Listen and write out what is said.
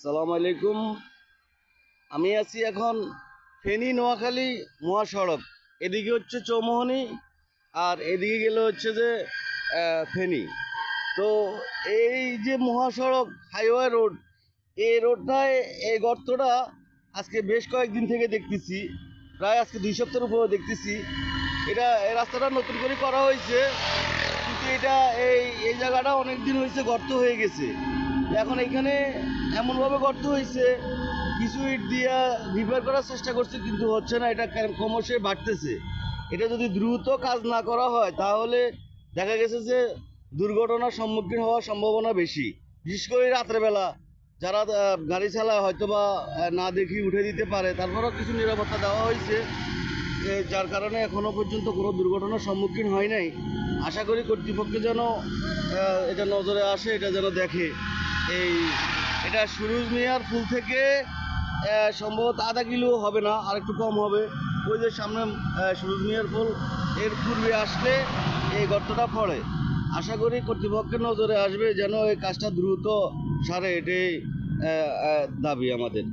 আসসালামু আলাইকুম। আমি আছি এখন ফেনী নোয়াখালী মহাসড়ক। এদিকে হচ্ছে চৌমোহনী, আর এদিকে গেলে হচ্ছে যে ফেনী। তো এই যে মহাসড়ক হাইওয়ে রোড, এই রোডটায় এই গর্তটা আজকে বেশ কয়েকদিন থেকে দেখতেছি, প্রায় আজকে 2 সপ্তাহের উপরে দেখতেছি। এই রাস্তাটা নতুন করে করা হয়েছে, কিন্তু এটা এই এই জায়গাটা অনেক দিন হয়েছে গর্ত হয়ে গেছে। এখন এখানে এমনভাবে গর্ত হয়েছে, কিছু ইট দিয়ে রিপেয়ার করার চেষ্টা করছে, কিন্তু হচ্ছে না। এটা ক্রমশই বাড়তেছে। এটা যদি দ্রুত কাজ না করা হয় তাহলে দেখা গেছে যে দুর্ঘটনার সম্মুখীন হওয়ার সম্ভাবনা বেশি। বিশেষ করে রাত্রেবেলা যারা গাড়ি চালায় হয়তো বা না দেখি উঠে দিতে পারে, তারপরেও কিছু নিরাপত্তা দেওয়া হয়েছে, যার কারণে এখনো পর্যন্ত কোনো দুর্ঘটনার সম্মুখীন হয় নাই। আশা করি কর্তৃপক্ষ যেন এটা নজরে আসে, এটা যেন দেখে। এই এটা সুরুজ মিয়ার ফুল থেকে সম্ভবত আধা কিলো হবে না, আর একটু কম হবে। ওই যে সামনে সুরুজ মিয়ার ফুল, এর পূর্বে আসলে এই গর্তটা পড়ে। আশা করি কর্তৃপক্ষের নজরে আসবে, যেন এই কাজটা দ্রুত সারে, এটাই দাবি আমাদের।